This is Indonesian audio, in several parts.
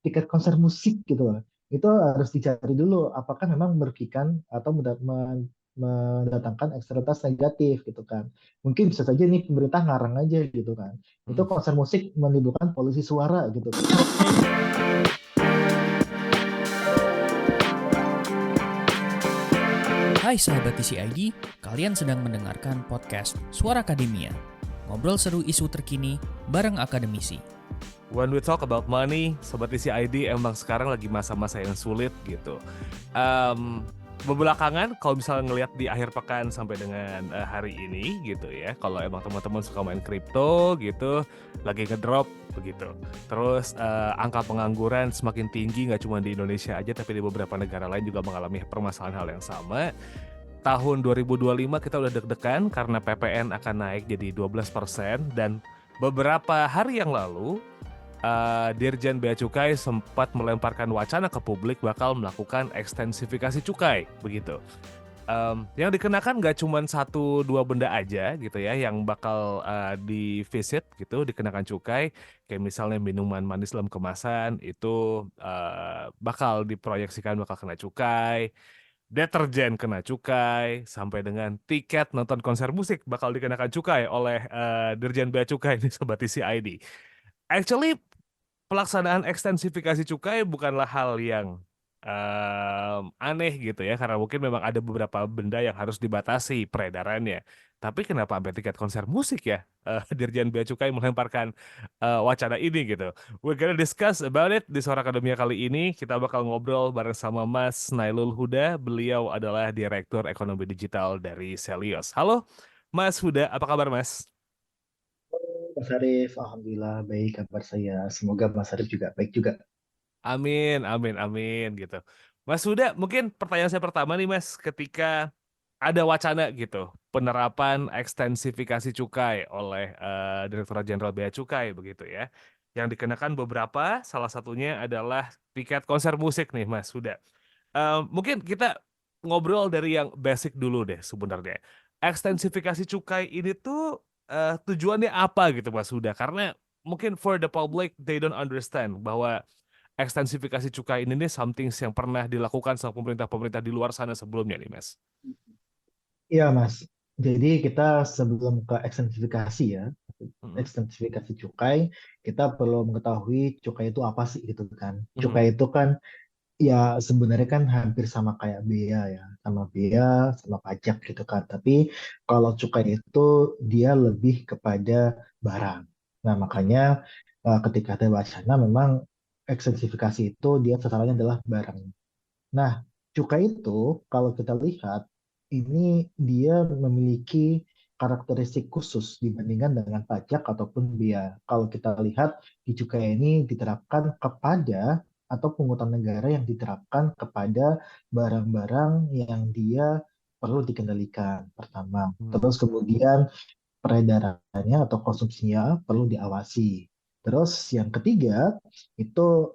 tiket konser musik gitu loh. Itu harus dicari dulu apakah memang merugikan atau mendatangkan eksternalitas negatif gitu kan. Mungkin bisa saja nih pemerintah ngarang aja gitu kan. Itu Mm. konser musik menimbulkan polusi suara gitu kan. Hai sahabat TCID, kalian sedang mendengarkan podcast Suara Akademia. Ngobrol seru isu terkini bareng akademisi. When we talk about money, Sobat TCID emang sekarang lagi masa-masa yang sulit gitu. Um, Belakangan kalau misalnya ngelihat di akhir pekan sampai dengan hari ini gitu ya, kalau emang teman-teman suka main kripto gitu, lagi ngedrop begitu. Terus angka pengangguran semakin tinggi nggak cuma di Indonesia aja, tapi di beberapa negara lain juga mengalami permasalahan hal yang sama. Tahun 2025 kita udah deg-degan karena PPN akan naik jadi 12% dan beberapa hari yang lalu Dirjen Bea Cukai sempat melemparkan wacana ke publik bakal melakukan ekstensifikasi cukai begitu. Yang dikenakan nggak cuma satu dua benda aja gitu ya yang bakal divisit gitu dikenakan cukai, kayak misalnya minuman manis dalam kemasan itu bakal diproyeksikan bakal kena cukai, deterjen kena cukai, sampai dengan tiket nonton konser musik bakal dikenakan cukai oleh Dirjen Bea Cukai nih Sobat TCID. Actually, pelaksanaan ekstensifikasi cukai bukanlah hal yang aneh gitu ya, karena mungkin memang ada beberapa benda yang harus dibatasi peredarannya. Tapi kenapa sampai tiket konser musik ya? Dirjen Bea Cukai melemparkan wacana ini gitu. We're gonna discuss about it di Suara Akademia kali ini. Kita bakal ngobrol bareng sama Mas Nailul Huda. Beliau adalah Direktur Ekonomi Digital dari Selios. Halo, Mas Huda, apa kabar Mas? Mas Arief, Alhamdulillah baik kabar saya. Semoga Mas Arief juga baik juga. Amin, amin, amin gitu. Mas Huda, mungkin pertanyaan saya pertama nih Mas, ketika ada wacana gitu, penerapan ekstensifikasi cukai oleh Direktorat Jenderal Bea Cukai begitu ya, yang dikenakan beberapa, salah satunya adalah tiket konser musik nih Mas Huda. Mungkin kita ngobrol dari yang basic dulu deh sebenarnya. Ekstensifikasi cukai ini tuh tujuannya apa gitu Mas Huda? Karena mungkin for the public they don't understand bahwa ekstensifikasi cukai ini nih something yang pernah dilakukan sama pemerintah-pemerintah di luar sana sebelumnya nih, Mas. Iya Mas, jadi kita sebelum ke ekstensifikasi ya, Mhm, ekstensifikasi cukai, kita perlu mengetahui cukai itu apa sih gitu kan. Cukai mhm, itu kan ya sebenarnya kan hampir sama kayak bea ya, sama bea, sama pajak gitu kan. Tapi kalau cukai itu dia lebih kepada barang. Nah makanya mhm, ketika ada wacana memang ekstensifikasi itu dia sasarannya adalah barang. Nah cukai itu kalau kita lihat ini dia memiliki karakteristik khusus dibandingkan dengan pajak ataupun bea. Kalau kita lihat di cukai ini diterapkan kepada atau pungutan negara yang diterapkan kepada barang-barang yang dia perlu dikendalikan pertama. mhm. Terus kemudian peredarannya atau konsumsinya perlu diawasi. Terus yang ketiga itu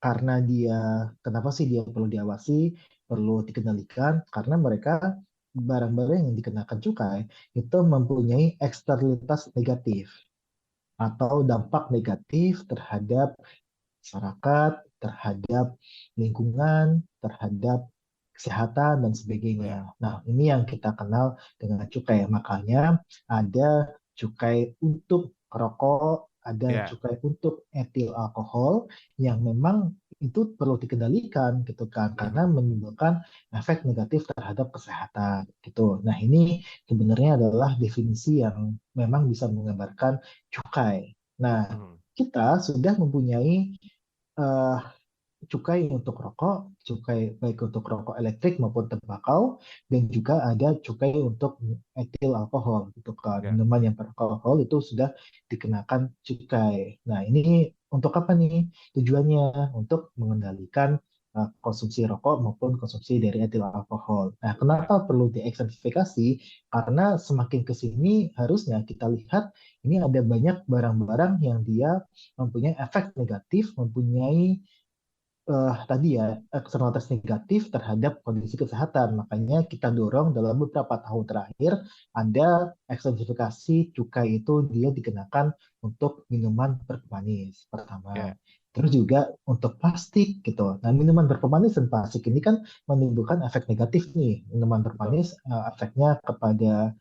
karena dia kenapa sih dia perlu diawasi, perlu dikendalikan karena mereka barang-barang yang dikenakan cukai itu mempunyai eksternalitas negatif atau dampak negatif terhadap masyarakat, terhadap lingkungan, terhadap kesehatan dan sebagainya. Ya, Nah, ini yang kita kenal dengan cukai. Makanya ada cukai untuk rokok, ada ya. cukai untuk etil alkohol yang memang itu perlu dikendalikan gitu kan karena Mhm, menimbulkan efek negatif terhadap kesehatan gitu. Nah, ini sebenarnya adalah definisi yang memang bisa menggambarkan cukai. Nah, mhm. kita sudah mempunyai eh, cukai untuk rokok, cukai baik untuk rokok elektrik maupun tembakau, dan juga ada cukai untuk etil alkohol, gitu kan. Ya. Minuman yang beralkohol itu sudah dikenakan cukai. Nah, ini untuk apa nih? Tujuannya untuk mengendalikan konsumsi rokok maupun konsumsi dari etil alkohol. Nah, Ya. kenapa perlu diekstensifikasi? Karena semakin ke sini harusnya kita lihat ini ada banyak barang-barang yang dia mempunyai efek negatif, mempunyai tadi ya eksternalitas negatif terhadap kondisi kesehatan. Makanya kita dorong dalam beberapa tahun terakhir ada ekstensifikasi cukai itu dia dikenakan untuk minuman bermanis pertama. Ya. Terus juga untuk plastik gitu. Nah, minuman berpemanis dan plastik ini kan menimbulkan efek negatif nih. Minuman betul. berpemanis efeknya kepada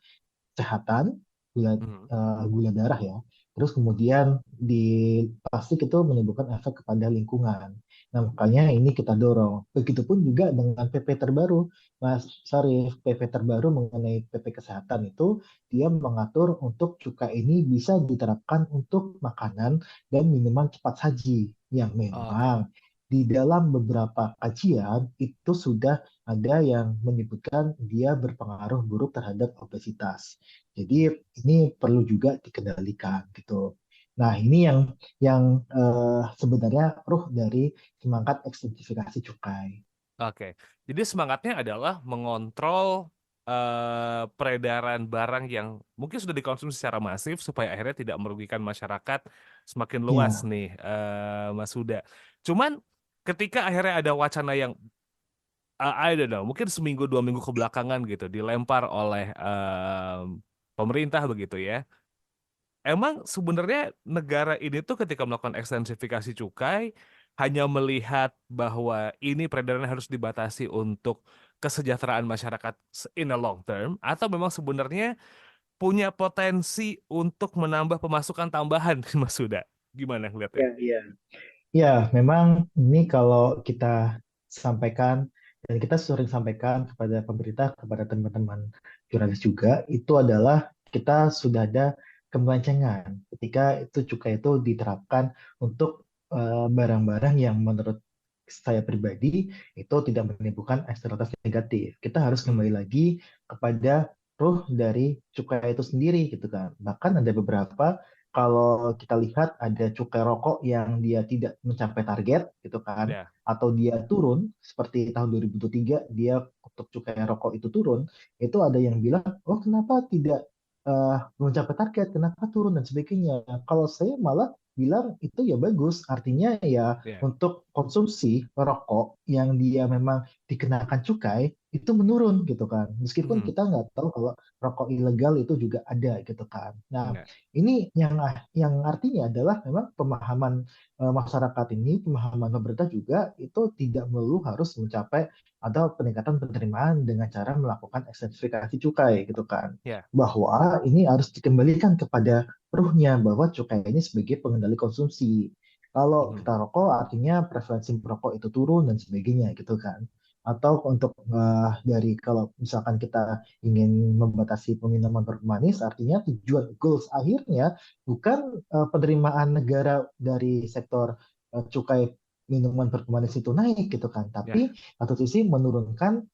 kesehatan, Mhm. gula darah ya. Terus kemudian di plastik itu menimbulkan efek kepada lingkungan. Nah, makanya ini kita dorong. Begitupun juga dengan PP terbaru, Mas Sarif, PP terbaru mengenai PP kesehatan itu dia mengatur untuk cukai ini bisa diterapkan untuk makanan dan minuman cepat saji yang Oke. memang di dalam beberapa kajian itu sudah ada yang menyebutkan dia berpengaruh buruk terhadap obesitas. Jadi ini perlu juga dikendalikan gitu. Nah, ini yang sebenarnya ruh dari semangat ekstensifikasi cukai. Oke. Jadi semangatnya adalah mengontrol peredaran barang yang mungkin sudah dikonsumsi secara masif supaya akhirnya tidak merugikan masyarakat semakin luas Ya, nih, Mas Huda. Cuman ketika akhirnya ada wacana yang I don't know, mungkin seminggu 2 minggu kebelakangan gitu dilempar oleh pemerintah begitu ya. Emang sebenarnya negara ini tuh ketika melakukan ekstensifikasi cukai hanya melihat bahwa ini peredarannya harus dibatasi untuk kesejahteraan masyarakat in a long term atau memang sebenarnya punya potensi untuk menambah pemasukan tambahan Mas Huda? Gimana ngeliatnya? ya, ya. Ya, memang ini kalau kita sampaikan dan kita sering sampaikan kepada pemerintah, kepada teman-teman jurnalis juga, itu adalah kita sudah ada kemencengan ketika itu cukai itu diterapkan untuk barang-barang yang menurut saya pribadi itu tidak menimbulkan eksternalitas negatif. Kita harus Hmm, kembali lagi kepada ruh dari cukai itu sendiri gitu kan. Bahkan ada beberapa kalau kita lihat ada cukai rokok yang dia tidak mencapai target gitu kan ya, atau dia turun seperti tahun 2023 dia untuk cukai rokok itu turun itu ada yang bilang oh kenapa tidak mencapai target kenapa turun dan sebagainya kalau saya malah bilang itu ya bagus artinya ya ya, untuk konsumsi rokok yang dia memang dikenakan cukai itu menurun gitu kan meskipun mhm, kita nggak tahu kalau rokok ilegal itu juga ada gitu kan nah enggak, ini yang artinya adalah memang pemahaman masyarakat ini, pemahaman pemerintah juga itu tidak melulu harus mencapai atau peningkatan penerimaan dengan cara melakukan ekstensifikasi cukai gitu kan. ya, Bahwa ini harus dikembalikan kepada ruhnya bahwa cukai ini sebagai pengendali konsumsi. Kalau mhm, kita rokok artinya preferensi merokok itu turun dan sebagainya gitu kan. Atau untuk dari kalau misalkan kita ingin membatasi peminum bermanis, artinya tujuan goals akhirnya bukan penerimaan negara dari sektor cukai minuman berpemanis itu naik gitu kan, ya, tapi satu sisi menurunkan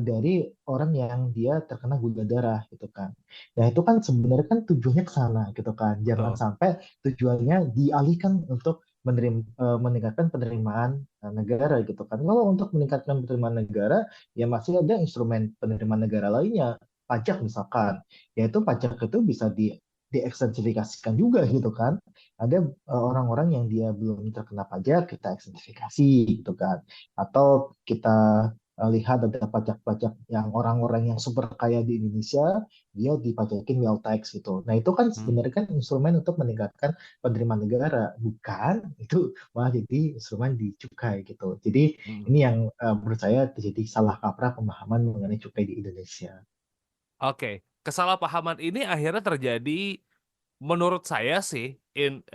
dari orang yang dia terkena gula darah gitu kan. Nah itu kan sebenarnya kan tujuannya ke sana gitu kan. Jangan betul, sampai tujuannya dialihkan untuk meningkatkan penerimaan negara gitu kan. Kalau untuk meningkatkan penerimaan negara, ya masih ada instrumen penerimaan negara lainnya, pajak misalkan, yaitu pajak itu bisa diekstensifikasikan juga gitu kan. Ada orang-orang yang dia belum terkena pajak, kita ekstensifikasi gitu kan. Atau kita lihat ada pajak-pajak yang orang-orang yang super kaya di Indonesia, dia dipajakin wealth tax gitu. Nah itu kan mhm, sebenarnya kan instrumen untuk meningkatkan penerimaan negara, bukan itu malah jadi instrumen di cukai gitu. Jadi mhm. ini yang menurut saya terjadi salah kaprah pemahaman mengenai cukai di Indonesia. Oke, kesalahpahaman ini akhirnya terjadi menurut saya sih in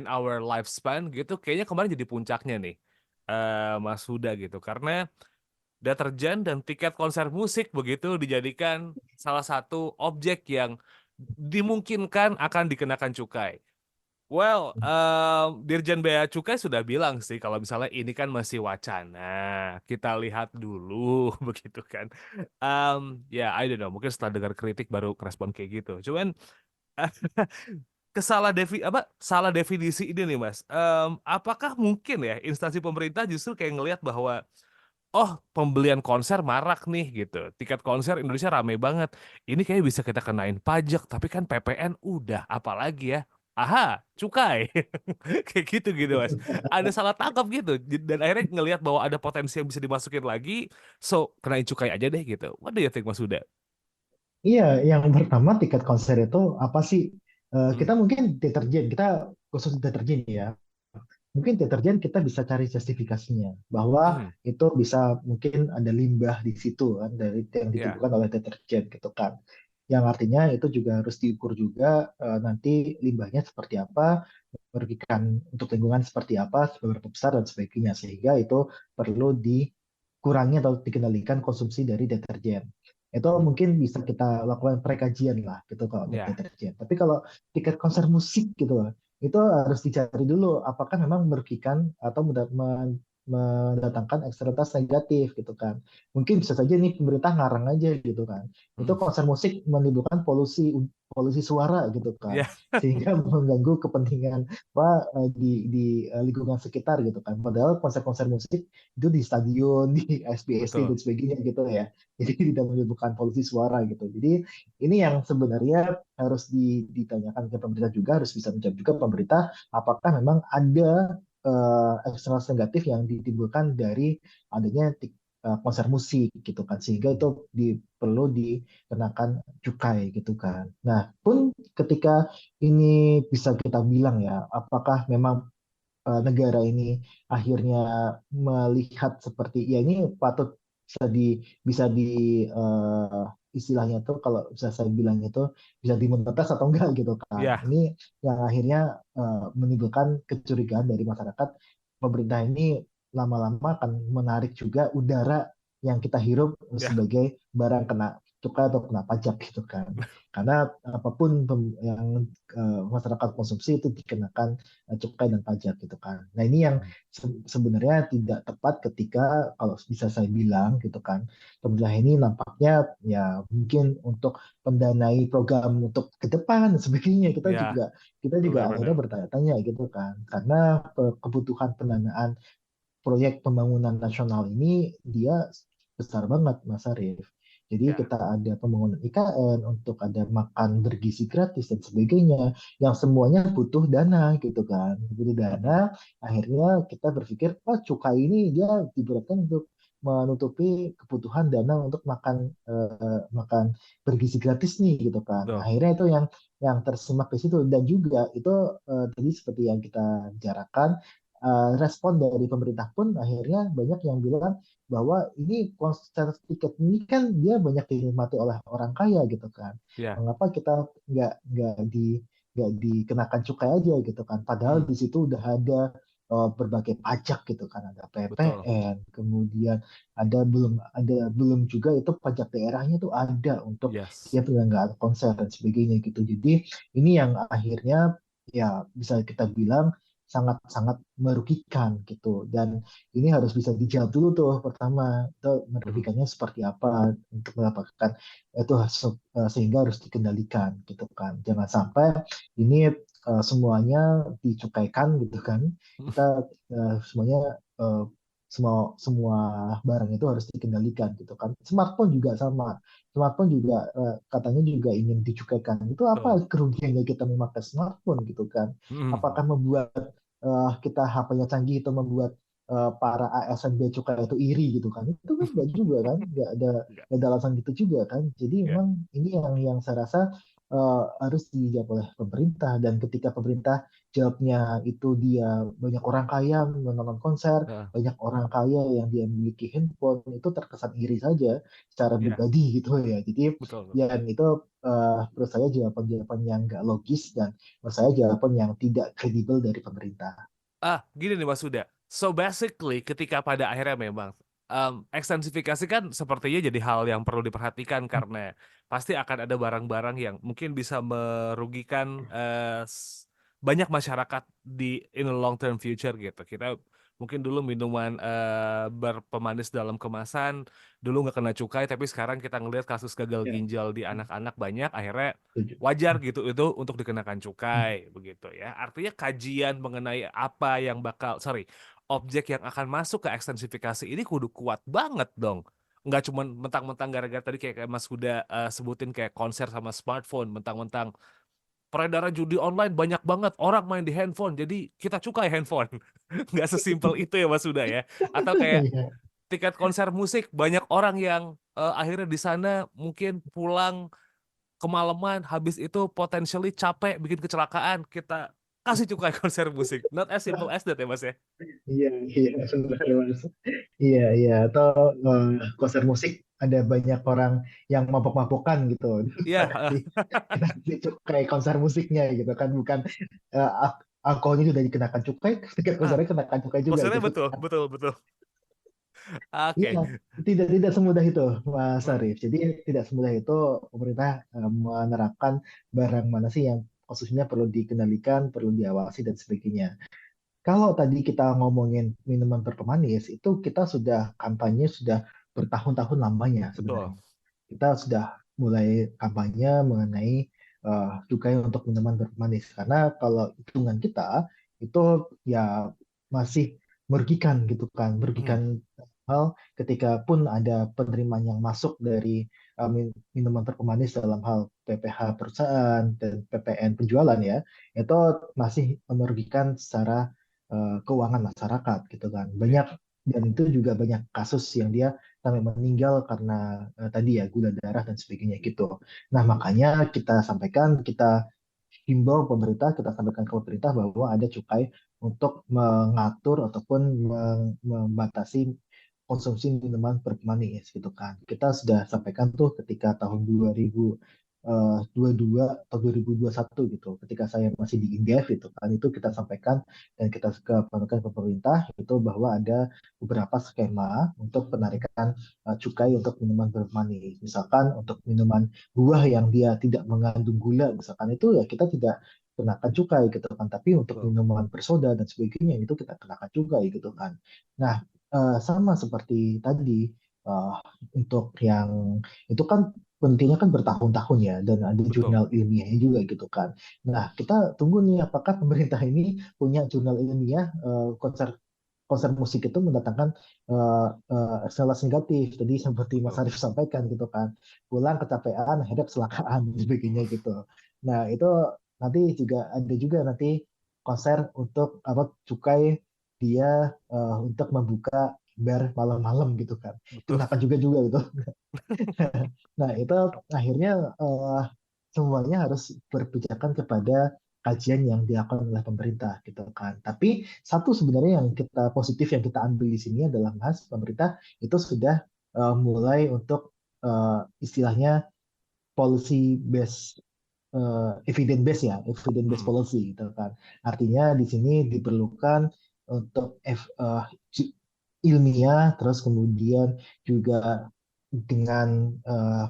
our lifespan gitu kayaknya kemarin jadi puncaknya nih, Mas Huda gitu. Karena deterjen dan tiket konser musik begitu dijadikan salah satu objek yang dimungkinkan akan dikenakan cukai. Well, Dirjen Bea Cukai sudah bilang sih kalau misalnya ini kan masih wacana, kita lihat dulu begitu kan. Ya I don't know, mungkin setelah dengar kritik baru respon kayak gitu. Cuman salah definisi ini nih Mas. Apakah mungkin ya instansi pemerintah justru kayak ngelihat bahwa oh pembelian konser marak nih gitu. Tiket konser Indonesia rame banget. Ini kayak bisa kita kenain pajak, tapi kan PPN udah, apalagi ya. Aha, cukai. Kayak gitu gitu Mas. Ada salah tangkap gitu. Dan akhirnya ngelihat bahwa ada potensi yang bisa dimasukin lagi, so kenain cukai aja deh gitu. What do you think Mas Huda? Iya, yang pertama tiket konser itu apa sih? Hmm, Kita mungkin deterjen, kita khusus deterjen ya. mungkin deterjen kita bisa cari justifikasinya bahwa Mhm, itu bisa mungkin ada limbah di situ kan dari yang ya, ditimbulkan oleh deterjen gitu kan. Yang artinya itu juga harus diukur juga nanti limbahnya seperti apa, merugikan untuk lingkungan seperti apa, seberapa besar dan sebagainya sehingga itu perlu dikurangi atau dikendalikan konsumsi dari deterjen. Itu mhm, mungkin bisa kita lakukan prekajian lah gitu kalau untuk ya, deterjen. Tapi kalau tiket konser musik gitu itu harus dicari dulu apakah memang merugikan atau mendatangkan eksternalitas negatif gitu kan. Mungkin bisa saja nih pemerintah ngarang aja gitu kan. mhm, Itu konser musik menimbulkan polusi polusi suara gitu kan. ya, Sehingga mengganggu kepentingan apa di lingkungan sekitar gitu kan. Padahal konser-konser musik itu di stadion, di SBSD betul, dan sebagainya gitu ya. Jadi tidak menimbulkan polusi suara gitu. Jadi ini yang sebenarnya harus ditanyakan ke pemerintah juga, harus bisa menjawab juga pemerintah apakah memang ada eksternal negatif yang ditimbulkan dari adanya konser musik gitu kan, sehingga mhm, itu perlu dikenakan cukai gitu kan. Nah, pun ketika ini bisa kita bilang ya, apakah memang negara ini akhirnya melihat seperti ya ini patut bisa di istilahnya tuh kalau bisa saya bilang itu bisa dimonetize atau enggak gitu kan. ya, Ini yang akhirnya menimbulkan kecurigaan dari masyarakat. Pemerintah ini lama-lama akan menarik juga udara yang kita hirup ya, sebagai barang kena cukai atau kena pajak gitu kan. Karena apapun yang masyarakat konsumsi itu dikenakan cukai dan pajak gitu kan. Nah ini yang mhm, sebenarnya tidak tepat ketika kalau bisa saya bilang gitu kan, pemerintah ini nampaknya ya mungkin untuk mendanai program untuk ke depan dan sebagainya ya, kita juga akhirnya benar-benar, bertanya-tanya gitu kan, karena kebutuhan pendanaan proyek pembangunan nasional ini dia besar banget Mas Arief. Jadi ya, kita ada pembangunan IKN untuk ada makan bergizi gratis dan sebagainya yang semuanya butuh dana gitu kan. Butuh mhm, dana, akhirnya kita berpikir, oh cukai ini dia diberatkan untuk menutupi kebutuhan dana untuk makan bergizi gratis nih gitu kan. Nah, betul, akhirnya itu yang tersimak di situ dan juga itu tadi seperti yang kita bicarakan respon dari pemerintah pun akhirnya banyak yang bilang bahwa ini konser tiket ini kan dia banyak dinikmati oleh orang kaya gitu kan. ya, Mengapa kita nggak dikenakan cukai aja gitu kan? Padahal mhm, di situ udah ada berbagai pajak gitu kan, ada betul, PPN, kemudian ada belum juga itu pajak daerahnya tuh ada untuk yes, tiap penyelenggaraan konser dan sebagainya gitu. Jadi ini yang akhirnya ya bisa kita bilang sangat-sangat merugikan gitu dan ini harus bisa dijawab dulu tuh pertama itu mhm, merugikannya seperti apa untuk mendapatkan itu sehingga harus dikendalikan gitu kan jangan sampai ini semuanya dicukaikan gitu kan mhm, kita semuanya eh, semua semua barang itu harus dikendalikan gitu kan smartphone juga sama smartphone juga katanya juga ingin dicukaikan itu apa betul, kerugiannya kita memakai smartphone gitu kan apakah mhm, membuat kita HP-nya canggih itu membuat para ASN bea cukai itu iri gitu kan itu kan enggak juga kan enggak, nggak ada alasan gitu juga kan jadi ya, memang ini yang saya rasa harus dijawab oleh pemerintah dan ketika pemerintah jawabnya itu dia banyak orang kaya menonton konser heeh, banyak orang kaya yang dia memiliki handphone itu terkesan iri saja secara ya, pribadi gitu ya jadi betul. ya itu menurut saya jawaban-jawaban yang nggak logis dan menurut saya jawaban yang tidak kredibel dari pemerintah. Gini nih Mas Huda. So basically ketika pada akhirnya memang ekstensifikasi kan sepertinya jadi hal yang perlu diperhatikan karena pasti akan ada barang-barang yang mungkin bisa merugikan banyak masyarakat di in a long term future gitu. Kita mungkin dulu minuman berpemanis dalam kemasan dulu nggak kena cukai tapi sekarang kita ngelihat kasus gagal Ya, ginjal di anak-anak banyak akhirnya setuju. wajar gitu itu untuk dikenakan cukai begitu ya. Artinya kajian mengenai apa yang bakal objek yang akan masuk ke ekstensifikasi ini kudu kuat banget dong. Nggak cuma mentang-mentang gara-gara tadi kayak Mas Huda sebutin kayak konser sama smartphone, mentang-mentang peredaran judi online banyak banget orang main di handphone, jadi kita cukai handphone. Nggak sesimpel itu ya Mas Huda ya. Atau kayak Iya. tiket konser musik banyak orang yang akhirnya di sana mungkin pulang kemalaman habis itu potentially capek bikin kecelakaan kita kasih cukai konser musik. Not as simple as that ya Mas ya. Iya, iya, benar, Mas. Iya, iya. Atau konser musik ada banyak orang yang mabok-mabokan gitu. Iya, Kita kasih cukai konser musiknya gitu kan, bukan alkoholnya sudah dikenakan cukai, tiket konsernya kenakan cukai juga konsernya gitu. betul, betul, betul. Iya, Oke. tidak semudah itu, Mas Hmm, Arif. Jadi tidak semudah itu pemerintah menerapkan barang mana sih yang khususnya perlu dikendalikan, perlu diawasi dan sebagainya. Kalau tadi kita ngomongin minuman berpemanis, itu kita sudah kampanye sudah bertahun-tahun lamanya betul. sebenarnya. Kita sudah mulai kampanye mengenai cukai untuk minuman bermanis karena kalau hitungan kita itu ya masih merugikan gitu kan, Hmm, merugikan hal ketika pun ada penerimaan yang masuk dari minuman berpemanis dalam hal PPh perusahaan dan PPN penjualan ya, itu masih merugikan secara keuangan masyarakat gitu kan. ya, Banyak dan itu juga banyak kasus yang dia sampai meninggal karena tadi ya gula darah dan sebagainya gitu. Nah, makanya kita sampaikan, kita himbau pemerintah, kita sampaikan ke pemerintah bahwa ada cukai untuk mengatur ataupun membatasi konsumsi minuman bermanis gitu kan. Kita sudah sampaikan tuh ketika tahun 2022 atau 2021 gitu, ketika saya masih di Indef itu kan, itu kita sampaikan dan kita ke pemerintah itu bahwa ada beberapa skema untuk penarikan cukai untuk minuman bermanis. Misalkan untuk minuman buah yang dia tidak mengandung gula, misalkan itu ya kita tidak kenakan cukai gitu kan. Tapi untuk betul. minuman bersoda dan sebagainya itu kita kenakan cukai gitu kan. Nah, sama seperti tadi eh, untuk yang itu kan pentingnya kan bertahun-tahun ya dan ada Betul. jurnal ilmiahnya juga gitu kan. Nah, kita tunggu nih apakah pemerintah ini punya jurnal ilmiah konser konser musik itu mendatangkan eskalasi negatif tadi seperti Mas Betul. Arief sampaikan gitu kan. Pulang kecapean, akhirnya kecelakaan dan sebagainya gitu. Nah, itu nanti juga ada juga nanti konser untuk apa cukai dia untuk membuka bar malam-malam gitu kan. Betul. Dikenakan juga juga gitu. Nah, itu akhirnya semuanya harus berpijakan kepada kajian yang dilakukan oleh pemerintah gitu kan. Tapi satu sebenarnya yang kita positif yang kita ambil di sini adalah Mas, pemerintah itu sudah mulai untuk istilahnya policy based evidence based ya, evidence based Hmm, policy gitu kan. Artinya di sini diperlukan untuk ilmiah, terus kemudian juga dengan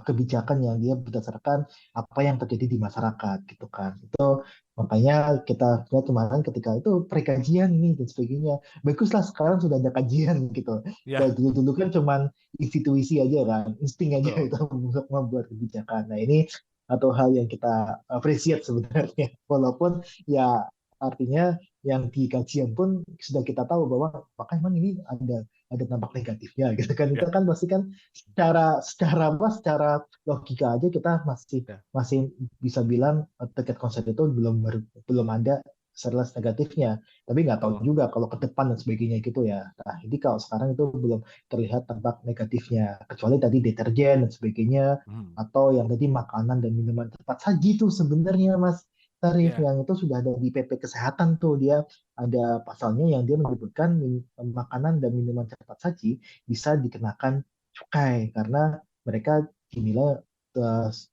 kebijakan yang dia berdasarkan apa yang terjadi di masyarakat gitu kan. Itu makanya kita lihat kemarin ketika itu prekajian ini dan sebagainya. Baguslah sekarang sudah ada kajian gitu. ya, Kalau dulu-dulu kan cuman institusi aja kan, insting aja betul. itu untuk membuat kebijakan. Nah ini atau hal yang kita appreciate sebenarnya. Walaupun ya artinya yang di kajian pun sudah kita tahu bahwa apakah memang ini ada dampak negatifnya gitu kan. Itu Ya, kan pasti kan secara apa secara logika aja kita masih ya, masih bisa bilang tiket konser itu belum ada secara negatifnya, tapi nggak tahu betul. juga kalau ke depan dan sebagainya gitu ya. Nah, jadi kalau sekarang itu belum terlihat dampak negatifnya, kecuali tadi deterjen dan sebagainya, Hmm, atau yang tadi makanan dan minuman cepat saji tuh sebenarnya Mas Tarif ya, yang itu sudah ada di PP Kesehatan tuh dia ada pasalnya yang dia menyebutkan makanan dan minuman cepat saji bisa dikenakan cukai karena mereka dinilai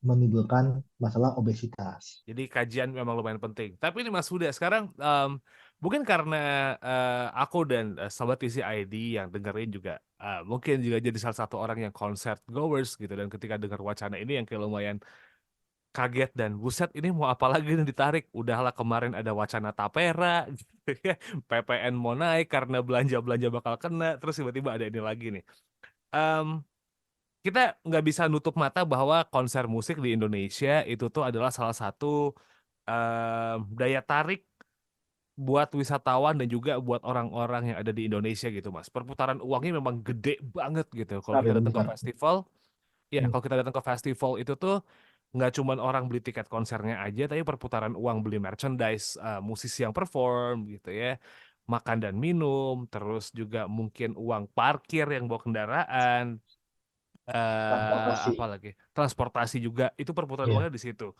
menimbulkan masalah obesitas. jadi kajian memang lumayan penting. Tapi ini Mas Huda, sekarang mungkin karena aku dan sobat isi ID yang dengerin juga mungkin juga jadi salah satu orang yang concert goers gitu dan ketika dengar wacana ini yang kayak lumayan kaget dan buset ini mau apa lagi nih ditarik. Udahlah kemarin ada wacana tapera, gitu ya. PPN mau naik karena belanja-belanja bakal kena, terus tiba-tiba ada ini lagi nih. Em, kita nggak bisa nutup mata bahwa konser musik di Indonesia itu tuh adalah salah satu daya tarik buat wisatawan dan juga buat orang-orang yang ada di Indonesia gitu Mas. Perputaran uangnya memang gede banget gitu. Kalau kita Besar, datang ke besar. festival, ya Hmm. kalau kita datang ke festival itu tuh nggak cuman orang beli tiket konsernya aja, tapi perputaran uang beli merchandise, musisi yang perform gitu ya, makan dan minum, terus juga mungkin uang parkir yang bawa kendaraan, Transportasi. apa lagi, transportasi juga, itu perputaran Ya. uangnya di situ.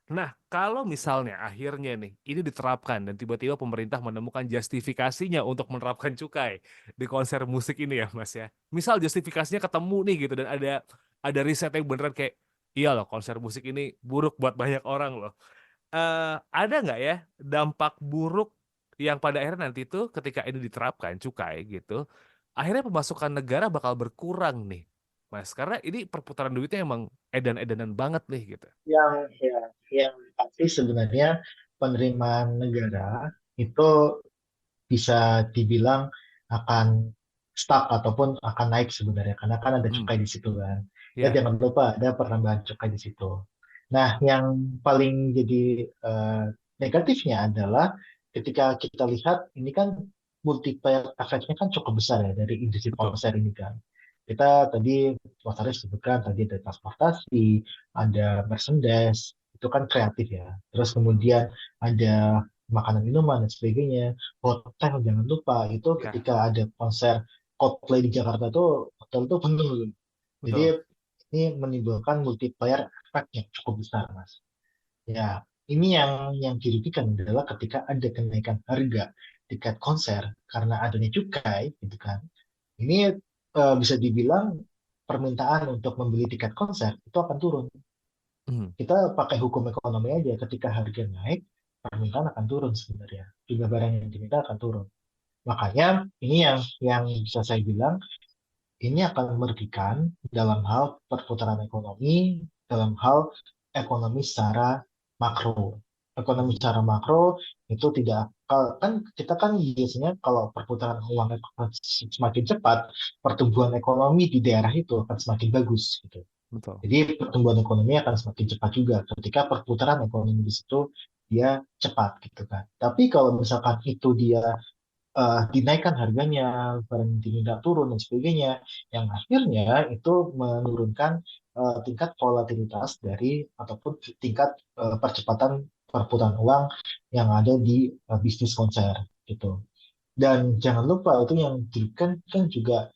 Nah, kalau misalnya akhirnya nih ini diterapkan dan tiba-tiba pemerintah menemukan justifikasinya untuk menerapkan cukai di konser musik ini ya, Mas ya. Misal justifikasinya ketemu nih gitu dan ada riset yang beneran kayak iya loh konser musik ini buruk buat banyak orang loh. Ada nggak ya dampak buruk yang pada akhirnya nanti tuh ketika ini diterapkan cukai gitu, akhirnya pemasukan negara bakal berkurang nih, Mas? Karena ini perputaran duitnya emang edan-edanan banget nih gitu. Yang pasti sebenarnya penerimaan negara itu bisa dibilang akan stuck ataupun akan naik sebenarnya karena kan ada Hmm, cukai di situ kan. Dan ya, jangan lupa ada penambahan cukai di situ. Nah, yang paling jadi negatifnya adalah ketika kita lihat ini kan multiplier efeknya kan cukup besar ya dari industri betul. konser ini kan. Kita tadi Mas Arief sebutkan tadi ada transportasi, ada merchandise, itu kan kreatif ya. Terus Hmm, kemudian ada makanan minuman dan sebagainya. Hotel jangan lupa itu ya, ketika ada konser Coldplay di Jakarta tuh hotel tuh penuh. Jadi betul. ini menimbulkan multiplier effect yang cukup besar, Mas. Ya, ini yang dirugikan adalah ketika ada kenaikan harga tiket konser karena adanya cukai, gitu kan. Ini bisa dibilang permintaan untuk membeli tiket konser itu akan turun. Hmm, Kita pakai hukum ekonomi aja, ketika harga naik, permintaan akan turun sebenarnya. Jumlah barang yang diminta akan turun. Makanya ini yang bisa saya bilang ini akan merugikan dalam hal perputaran ekonomi, dalam hal ekonomi secara makro. Ekonomi hmm, secara makro itu tidak kan kita kan biasanya kalau perputaran uang semakin cepat, pertumbuhan ekonomi di daerah itu akan semakin bagus gitu. betul. Jadi pertumbuhan ekonomi akan semakin cepat juga ketika perputaran ekonomi di situ dia cepat gitu kan. Tapi kalau misalkan itu dia dinaikkan harganya, barang diminta turun dan sebagainya, yang akhirnya itu menurunkan tingkat volatilitas dari ataupun tingkat percepatan perputaran uang yang ada di bisnis konser gitu. Dan jangan lupa itu yang kan juga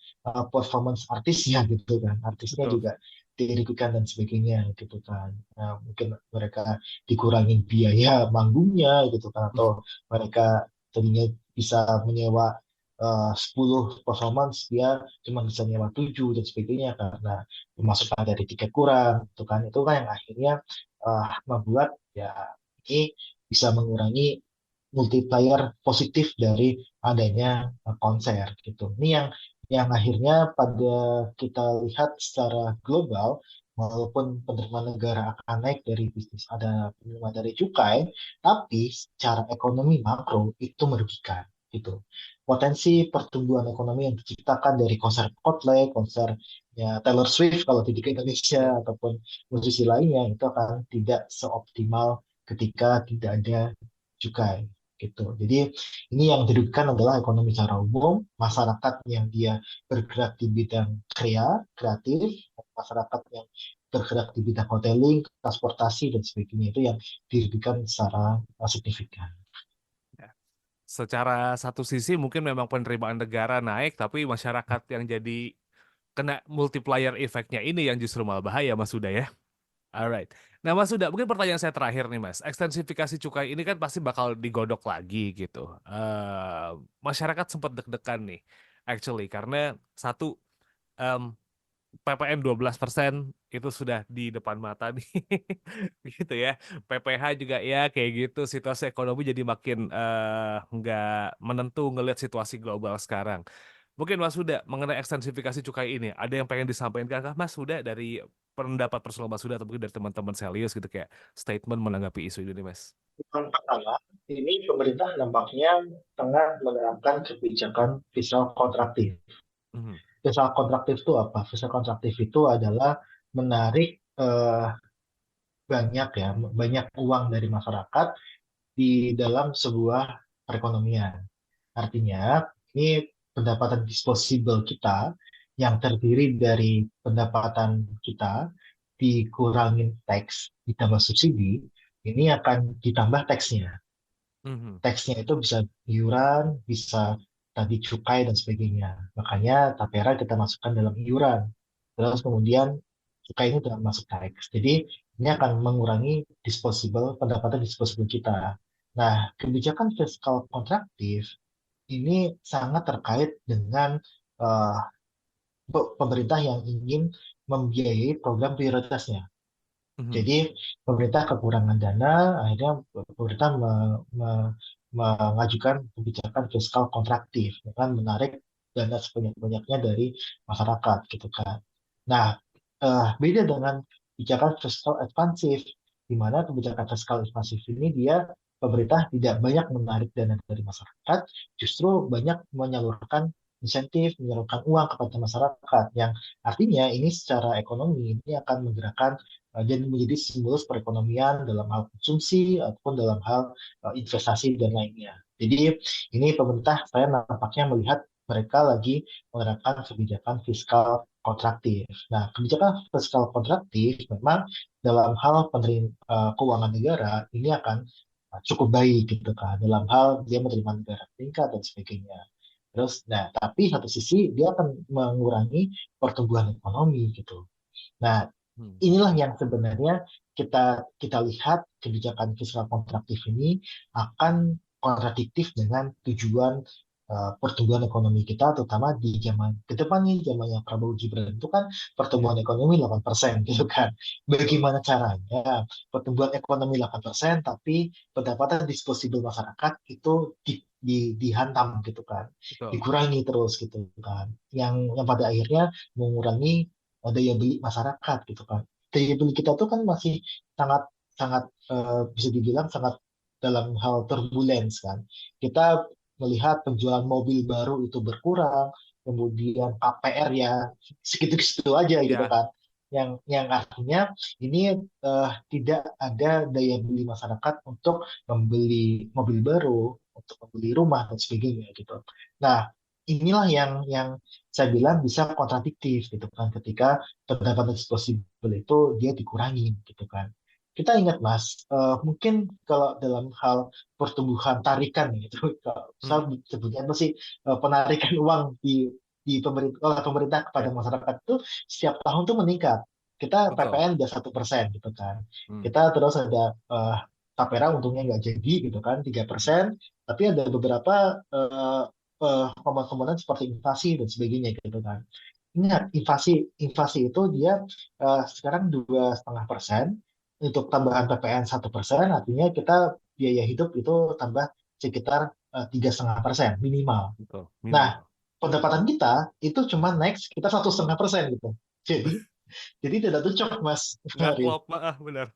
performance artisnya gitu kan, artisnya Betul. juga dirugikan dan sebagainya gitu kan. Nah, mungkin mereka dikurangin biaya manggungnya gitu kan, atau mereka tadinya bisa menyewa 10 performance dia cuma bisa nyewa 7 dan sebagainya karena pemasukan dari tiket kurang gitu kan. Itu kan yang akhirnya membuat ya ini bisa mengurangi multiplier positif dari adanya konser gitu. Ini yang akhirnya pada kita lihat secara global, walaupun penerimaan negara akan naik dari bisnis ada penerimaan dari cukai, tapi secara ekonomi makro itu merugikan gitu. Potensi pertumbuhan ekonomi yang diciptakan dari konser Coldplay, konsernya Taylor Swift kalau di Ya. Indonesia ataupun musisi lainnya itu akan tidak seoptimal ketika tidak ada cukai gitu. Jadi ini yang dirugikan adalah ekonomi secara umum, masyarakat yang dia bergerak di bidang kreatif, masyarakat yang bergerak di bidang hoteling, transportasi dan sebagainya itu yang dirugikan secara signifikan. Ya. Secara satu sisi mungkin memang penerimaan negara naik, tapi masyarakat yang jadi kena multiplier efeknya ini yang justru malah bahaya, Mas Huda ya. Alright. Nah, Mas Huda, mungkin pertanyaan saya terakhir nih, Mas. Ekstensifikasi cukai ini kan pasti bakal digodok lagi gitu. Masyarakat sempat deg-degan nih, actually, karena satu, em, PPN 12% itu sudah di depan mata nih, gitu ya. PPH juga ya kayak gitu. Situasi ekonomi jadi makin nggak menentu ngelihat situasi global sekarang. Mungkin Mas Huda mengenai ekstensifikasi cukai ini, ada yang pengen disampaikan kah Mas Huda dari pendapat personal Mas Huda atau mungkin dari teman-teman Selius gitu kayak statement menanggapi isu ini, Mas? Yang pertama, ini pemerintah nampaknya tengah menerapkan kebijakan fiskal kontraktif. Mhm. Fiskal kontraktif itu apa? Fiskal kontraktif itu adalah menarik banyak ya, banyak uang dari masyarakat di dalam sebuah perekonomian. Artinya, ini pendapatan disposable kita yang terdiri dari pendapatan kita dikurangin teks, ditambah subsidi, ini akan ditambah teksnya. Mhm. Teksnya itu bisa iuran, bisa tadi cukai dan sebagainya. Makanya tapera kita masukkan dalam iuran. Terus kemudian cukai ini dalam masuk teks. Jadi ini akan mengurangi pendapatan disposable kita. Nah, kebijakan fiskal kontraktif ini sangat terkait dengan eh, pemerintah yang ingin membiayai program prioritasnya. Mhm. Jadi pemerintah kekurangan dana, akhirnya pemerintah mengajukan kebijakan fiskal kontraktif dengan menarik dana sebanyak-banyaknya dari masyarakat gitu kan. Nah, beda dengan kebijakan fiskal ekspansif, di mana kebijakan fiskal ekspansif ini dia pemerintah tidak banyak menarik dana dari masyarakat, justru banyak menyalurkan uang kepada masyarakat, yang artinya ini secara ekonomi ini akan menggerakkan dan menjadi stimulus perekonomian dalam hal konsumsi ataupun dalam hal investasi dan lainnya. Jadi ini pemerintah saya nampaknya melihat mereka lagi menerapkan kebijakan fiskal kontraktif. Nah, kebijakan fiskal kontraktif memang dalam hal keuangan negara ini akan cukup baik gitu kan, dalam hal dia menerima negara meningkat dan sebagainya. Terus, nah tapi satu sisi dia akan mengurangi pertumbuhan ekonomi gitu. Nah, Hmm. inilah yang sebenarnya kita kita lihat kebijakan fiskal kontraktif ini akan kontradiktif dengan tujuan pertumbuhan ekonomi kita, terutama di zaman ke depan nih, zamannya Prabowo Gibran itu kan Ya, pertumbuhan ekonomi 8% gitu kan. betul, Bagaimana caranya pertumbuhan ekonomi 8% tapi pendapatan disposable masyarakat itu dihantam gitu kan, betul. dikurangi terus gitu kan. Yang pada akhirnya mengurangi daya beli masyarakat gitu kan. Daya beli kita tuh kan masih sangat sangat bisa dibilang sangat dalam hal turbulence kan. Kita melihat penjualan mobil baru itu berkurang, kemudian KPR ya segitu-segitu aja gitu Ya, kan. Yang artinya ini tidak ada daya beli masyarakat untuk membeli mobil baru, untuk membeli rumah dan sebagainya gitu. Nah, inilah yang saya bilang bisa kontradiktif gitu kan, ketika pendapatan disposable itu dia dikurangi gitu kan. Kita ingat Mas, mungkin kalau dalam hal pertumbuhan tarikan gitu, kalau saya mhm, sebutnya apa sih, penarikan uang di pemerintah oleh pemerintah kepada ya, masyarakat itu setiap tahun tuh meningkat. Kita betul. PPN udah 1% gitu kan. Hmm. Kita terus ada tapera untungnya nggak jadi gitu kan 3%, tapi ada beberapa komponen seperti inflasi dan sebagainya gitu kan. Ingat, inflasi itu dia sekarang 2,5%, untuk tambahan PPN 1%, artinya kita biaya hidup itu tambah sekitar 3,5% minimal. Betul, Nah, minimal. pendapatan kita itu cuma naik sekitar 1,5% gitu. Jadi tidak cocok Mas Nggak Arif, klop, maaf, benar.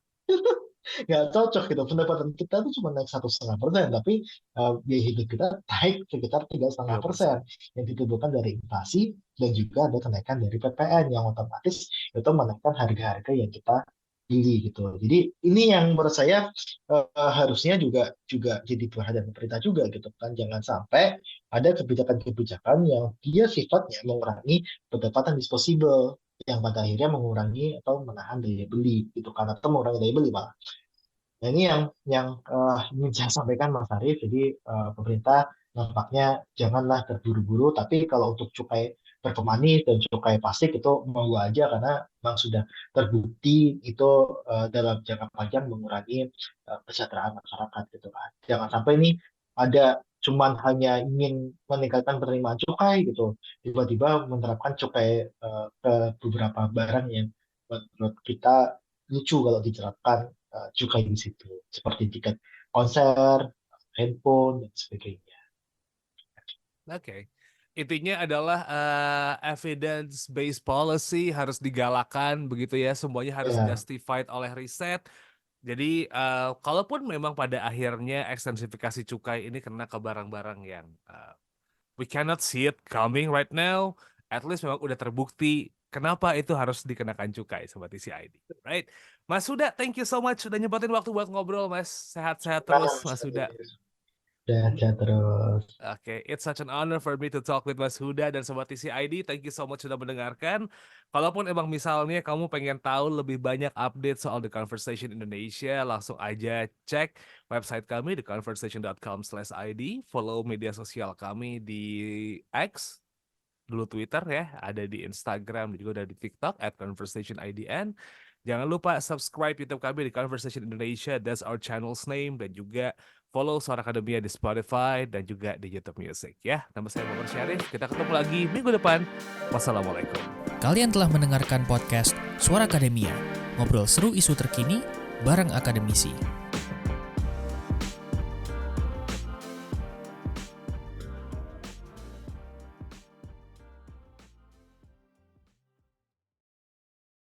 nggak cocok gitu. Pendapatan kita tuh cuma naik 1,5%, tapi biaya hidup kita naik sekitar tiga setengah Tiga persen persen. yang ditimbulkan dari inflasi, dan juga ada kenaikan dari PPN yang otomatis itu menaikkan harga-harga yang kita beli gitu. Jadi ini yang menurut saya harusnya juga juga jadi perhatian pemerintah juga gitu kan. Jangan sampai ada kebijakan-kebijakan yang dia sifatnya mengurangi pendapatan disposable, yang pada akhirnya mengurangi atau menahan daya beli gitu kan, atau mengurangi daya beli malah. Nah, ini yang ingin saya sampaikan Mas Arief. Jadi pemerintah nampaknya janganlah terburu-buru, tapi kalau untuk cukai berpemanis dan cukai plastik itu monggo aja, karena memang sudah terbukti itu dalam jangka panjang mengurangi kesejahteraan masyarakat gitu kan. Jangan sampai ini ada cuman hanya ingin meningkatkan penerimaan cukai gitu, tiba-tiba menerapkan cukai ke beberapa barang yang menurut kita lucu kalau diterapkan cukai di situ, seperti tiket konser, handphone, dan sebagainya. Oke. Intinya adalah evidence based policy harus digalakan begitu ya, semuanya harus Ya, justified oleh riset. Jadi kalaupun memang pada akhirnya ekstensifikasi cukai ini kena ke barang-barang yang we cannot see it coming right now, at least memang udah terbukti kenapa itu harus dikenakan cukai Sobat CID. Right? Mas Huda, thank you so much sudah nyempetin waktu buat ngobrol, Mas. Sehat-sehat mana terus, Mas Mas Huda. Arief? Sehat terus. Oke, it's such an honor for me to talk with Mas Huda dan Sobat TCID. Thank you so much sudah mendengarkan. Kalaupun emang misalnya kamu pengen tahu lebih banyak update soal The Conversation Indonesia, langsung aja cek website kami theconversation.com/id, follow media sosial kami di X, dulu Twitter ya, ada di Instagram, juga ada di TikTok @conversationidn. Jangan lupa subscribe YouTube kami di Conversation Indonesia, that's our channel's name, dan juga follow Suara Akademia di Spotify dan juga di YouTube Music ya. Nama saya Muhammad Syarif, kita ketemu lagi minggu depan. Wassalamualaikum. Kalian telah mendengarkan podcast Suara Akademia, ngobrol seru isu terkini bareng akademisi.